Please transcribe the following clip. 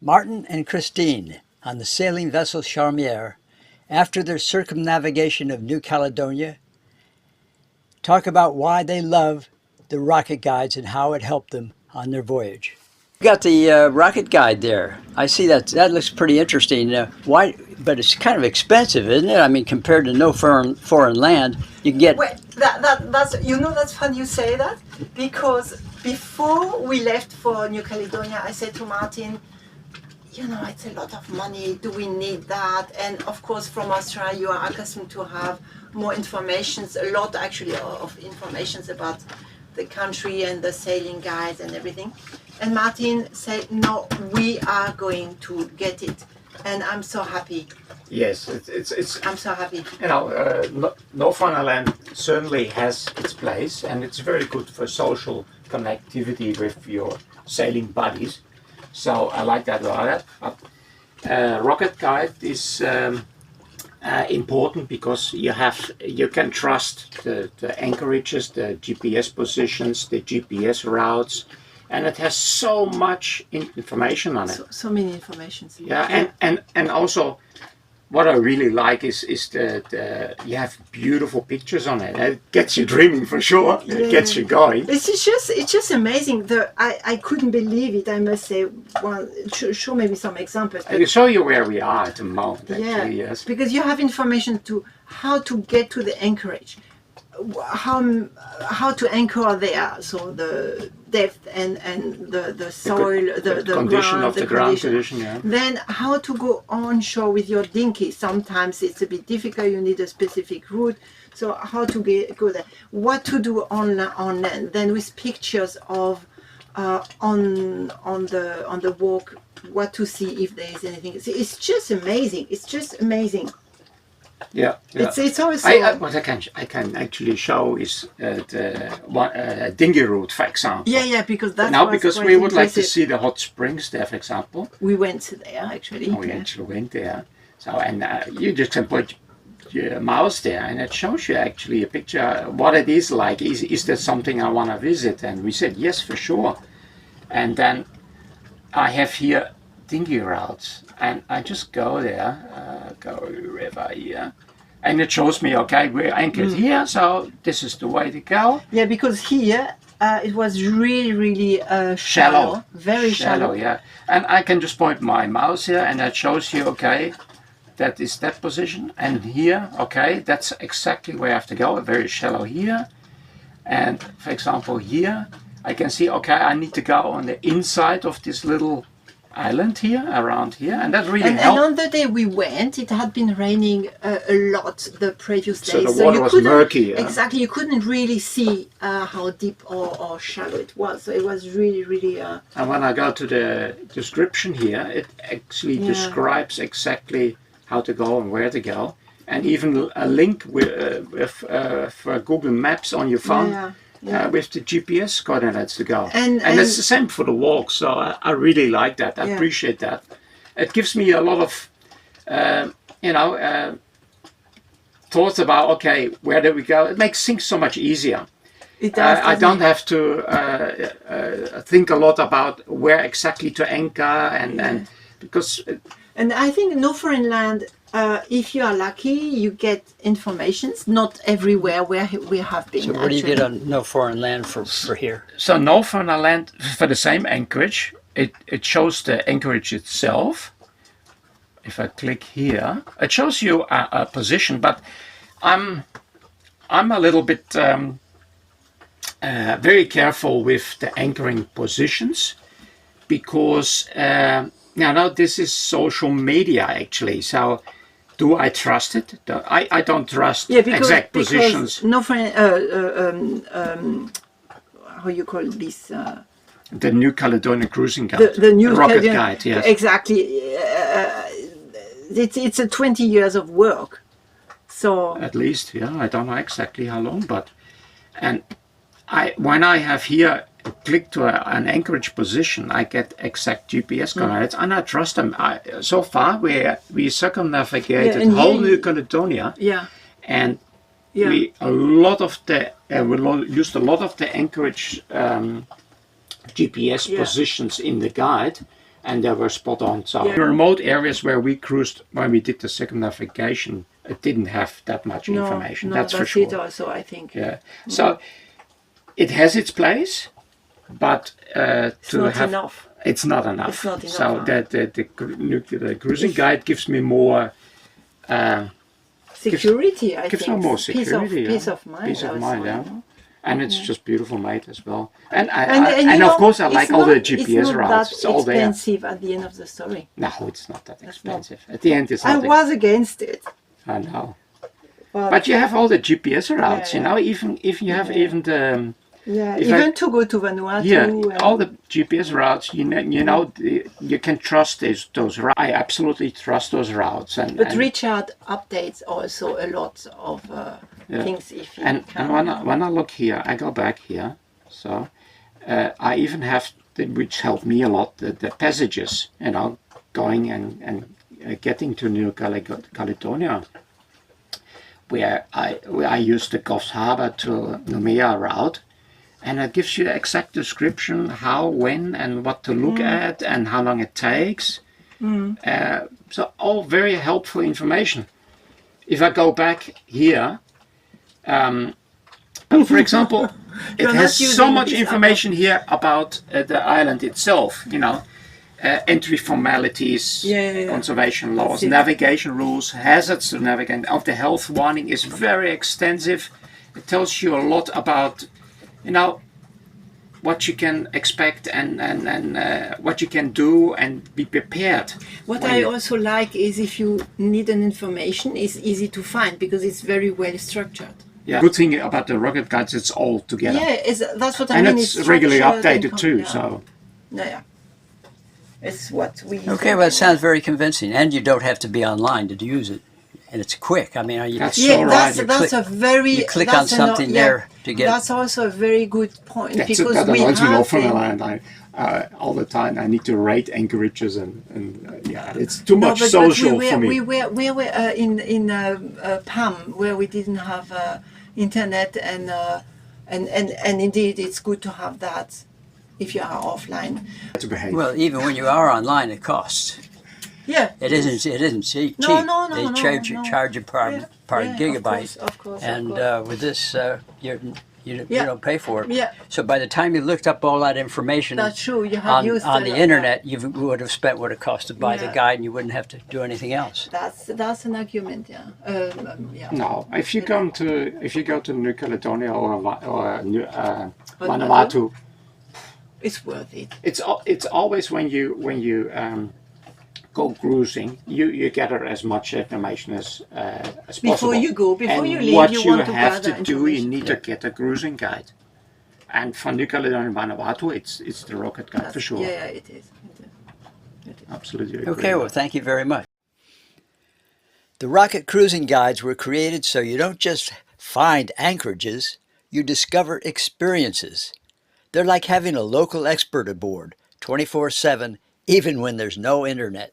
Martin and Christine, on the sailing vessel Charmierre, after their circumnavigation of New Caledonia, talk about why they love the rocket guides and how it helped them on their voyage. You got the rocket guide there. I see that. That looks pretty interesting. Why? But it's kind of expensive, isn't it? I mean, compared to no foreign land, you can get. Well, that's funny you say that, because before we left for New Caledonia, I said to Martin, it's a lot of money. Do we need that? And of course, from Australia, you are accustomed to have more information, a lot actually of information about the country and the sailing guides and everything. And Martin said, no, we are going to get it. And I'm so happy. Yes, it's I'm so happy. Newfoundland certainly has its place, and it's very good for social connectivity with your sailing buddies. So I like that about it. But rocket guide is important because you can trust the anchorages, the GPS positions, the GPS routes, and it has so much information on it. So many informations. Yeah, and also what I really like is that you have beautiful pictures on it. It gets you dreaming for sure. It gets you going. It's just amazing. I couldn't believe it. I must say. Well, show maybe some examples. I will show you where we are at the moment. Actually, yes. Because you have information to how to get to the anchorage, how to anchor there. So the depth and the soil, the condition ground, of the ground condition. Yeah. Then how to go on shore with your dinghy. Sometimes it's a bit difficult. You need a specific route. So how to go there. What to do on land. Then with pictures of on the walk. What to see if there is anything. It's just amazing. It's just amazing. Yeah. It's always so. What I can actually show is the dinghy route, for example. Yeah, because that's because we would like to see the hot springs there, for example. We went there actually. We actually went there. So you just can put your mouse there, and it shows you actually a picture what it is like. Is there something I want to visit? And we said yes, for sure. And then I have here dinghy routes, and I just go there, go river here, and it shows me, okay, we're anchored here, so this is the way to go. Yeah, because here it was really shallow, very shallow. Yeah, and I can just point my mouse here, and that shows you, okay, that is that position, and here, okay, that's exactly where I have to go. Very shallow here, and for example here, I can see, okay, I need to go on the inside of this little island here, around here, and that really helped. And on the day we went, it had been raining a lot the previous day. So the water was murky. Yeah? Exactly, you couldn't really see how deep or shallow it was. So it was really... And when I go to the description here, it actually describes exactly how to go and where to go. And even a link for Google Maps on your phone. With the GPS coordinates to go. And it's the same for the walk, so I really like that. I appreciate that. It gives me a lot of, thoughts about, okay, where do we go? It makes things so much easier. It does, I don't have to think a lot about where exactly to anchor and because... And I think Newfoundland, if you are lucky, you get informations. Not everywhere where we have been. So where do you get on no foreign land for here? So Newfoundland, for the same anchorage, it shows the anchorage itself. If I click here, it shows you a position. But I'm a little bit very careful with the anchoring positions because. Now this is social media actually, so do I trust it? I don't trust exact positions. No friend, how you call this? The New Caledonia Cruising Guide. The New Rocket Guide, yes. Exactly. It's a 20 years of work. So at least, yeah, I don't know exactly how long, but when I have here click to an anchorage position, I get exact GPS coordinates, and I trust them. So far, we circumnavigated whole New Caledonia, and we used a lot of the anchorage GPS positions in the guide, and they were spot on. So Yeah. the remote areas where we cruised, when we did the circumnavigation, it didn't have that much information. No, that's for that's sure. it also, I think. Yeah. So it has its place, but It's to not have enough. it's not enough. It's not enough, So huh? the cruising guide gives me more. Security, I Gives think. me more security. Peace of mind. Peace of also, mind. Yeah. you know. And it's just beautiful made as well. And And you of know, course I it's like all the not- GPS it's not routes. that It's all there. expensive at the end of the story. No, it's not that expensive. At the end, it's I not. was against it. I know. But, But you have all the GPS routes. Yeah, You know, even if you have even the yeah, if even to go to Vanuatu. yeah, and- all the GPS routes. You can trust those routes. I absolutely trust those routes. But Richard updates also a lot of things if he And can. when I look here, I go back here. So I even have which helped me a lot. The passages, going and getting to New Caledonia, where I used the Goffs Harbour to Noumea route, and it gives you the exact description how, when, and what to look at, and how long it takes. So all very helpful information. If I go back here, for example, it You're has not so using much this information here about the island itself. Entry formalities, Yeah. conservation laws, That's it. navigation rules, hazards to navigate. Of the health warning is very extensive. It tells you a lot about, what you can expect and what you can do and be prepared. What when I you- also like is if you need an information, it's easy to find because it's very well structured. Yeah. Good thing about the rocket guides, it's all together. Yeah, that's what I And mean. it's regularly structured and updated too. yeah. So Yeah. It's what we. Okay, well, it sounds very convincing, and you don't have to be online to use it, and it's quick. I mean, That's Yeah, so right. that's, You that's a very. you click on that's something there to get. That's also a very good point that because we annoys me have often, been- and all the time I need to rate anchorages and it's too much but social we for me. we were in Pam where we didn't have internet and indeed it's good to have that if you are offline. To behave. Well, even when you are online, it costs. Yeah. It isn't cheap. No, no, They no, charge no. you per Yeah, gigabyte, Of course. and with this, you Yeah. don't pay for it. Yeah. So by the time you looked up all that information That's true. You have used on a the lot, internet, you would have spent what it cost to buy the Yeah. guide, and you wouldn't have to do anything else. That's an argument. Yeah. Yeah. No, if you go to New Caledonia or Vanuatu? Vanuatu, It's worth it. it's always when you go cruising, you gather as much information as possible. Before you go, before and you leave, what you you want to have gather to do, you information. need to get a cruising guide. And for New Caledonia and Vanuatu, it's the rocket guide for sure. Yeah, it is. Absolutely agree. Okay, well, thank you very much. The rocket cruising guides were created so you don't just find anchorages, you discover experiences. They're like having a local expert aboard 24/7, even when there's no internet.